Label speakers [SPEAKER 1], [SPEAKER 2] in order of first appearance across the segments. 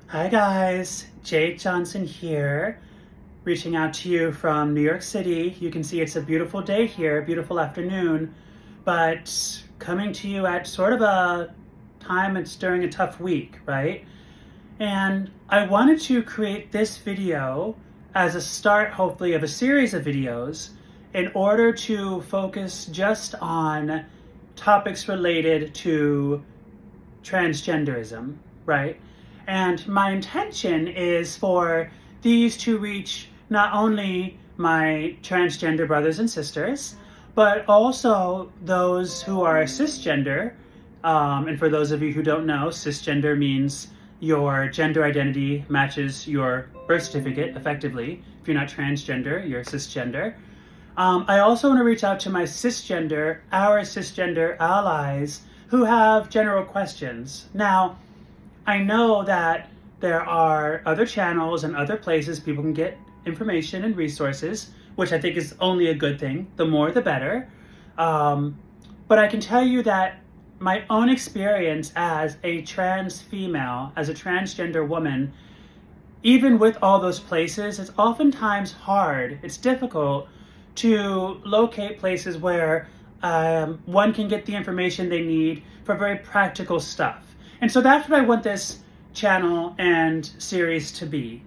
[SPEAKER 1] Hi guys, Jake Johnson here, reaching out to you from New York City. You can see it's a beautiful day here, beautiful afternoon, but coming to you at sort of a time it's during a tough week, right? And I wanted to create this video as a start, hopefully, of a series of videos in order to focus just on topics related to transgenderism, right? And my intention is for these to reach not only my transgender brothers and sisters, but also those who are cisgender. And for those of you who don't know, cisgender means your gender identity matches your birth certificate effectively. If you're not transgender, you're cisgender. I also want to reach out to my our cisgender allies who have general questions. Now, I know that there are other channels and other places people can get information and resources, which I think is only a good thing. The more, the better. But I can tell you that my own experience as a trans female, as a transgender woman, even with all those places, it's oftentimes hard, it's difficult to locate places where one can get the information they need for very practical stuff. And so that's what I want this channel and series to be,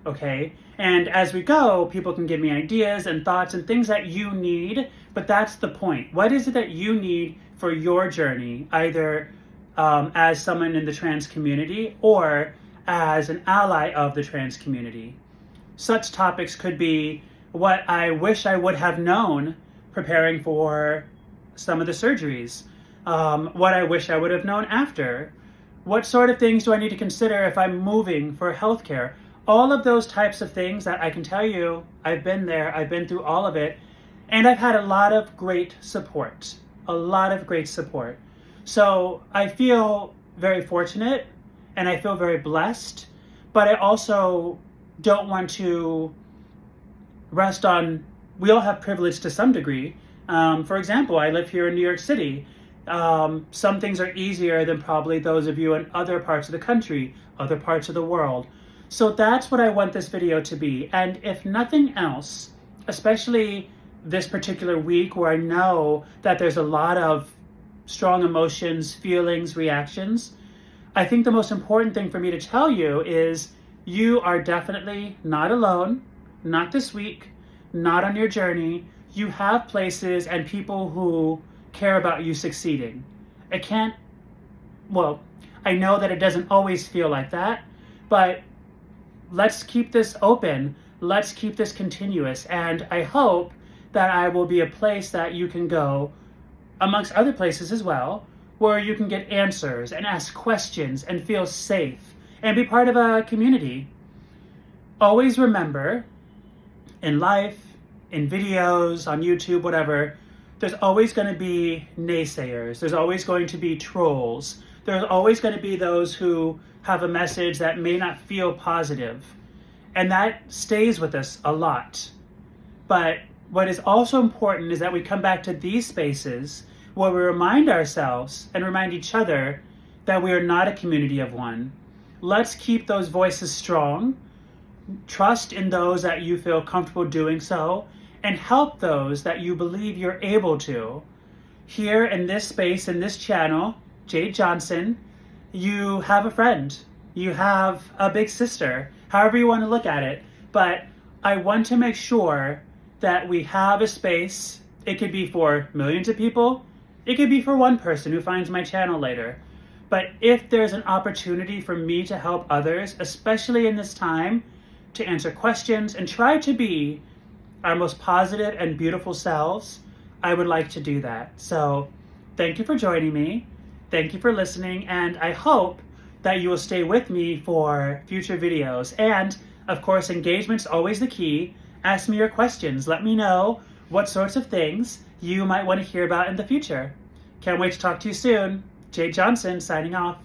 [SPEAKER 1] okay? And as we go, people can give me ideas and thoughts and things that you need, but that's the point. What is it that you need for your journey, either as someone in the trans community or as an ally of the trans community? Such topics could be what I wish I would have known preparing for some of the surgeries, what I wish I would have known after, what sort of things do I need to consider if I'm moving for healthcare? All of those types of things that I can tell you, I've been there, I've been through all of it, and I've had a lot of great support, So I feel very fortunate and I feel very blessed, but I also don't want to rest on, we all have privilege to some degree. For example, I live here in New York City. Some things are easier than probably those of you in other parts of the country, other parts of the world. So that's what I want this video to be. And if nothing else, especially this particular week where I know that there's a lot of strong emotions, feelings, reactions, I think the most important thing for me to tell you is you are definitely not alone, not this week, not on your journey. You have places and people who care about you succeeding. I know that it doesn't always feel like that, but let's keep this open. Let's keep this continuous. And I hope that I will be a place that you can go, amongst other places as well, where you can get answers and ask questions and feel safe and be part of a community. Always remember, in life, in videos, on YouTube, whatever, there's always going to be naysayers. There's always going to be trolls. There's always going to be those who have a message that may not feel positive. And that stays with us a lot. But what is also important is that we come back to these spaces where we remind ourselves and remind each other that we are not a community of one. Let's keep those voices strong. Trust in those that you feel comfortable doing so, and help those that you believe you're able to. Here in this space, in this channel, Jade Johnson, you have a friend. You have a big sister, however you want to look at it. But I want to make sure that we have a space. It could be for millions of people. It could be for one person who finds my channel later. But if there's an opportunity for me to help others, especially in this time, to answer questions and try to be our most positive and beautiful selves, I would like to do that. So thank you for joining me. Thank you for listening. And I hope that you will stay with me for future videos. And of course, engagement's always the key. Ask me your questions. Let me know what sorts of things you might want to hear about in the future. Can't wait to talk to you soon. Jade Johnson signing off.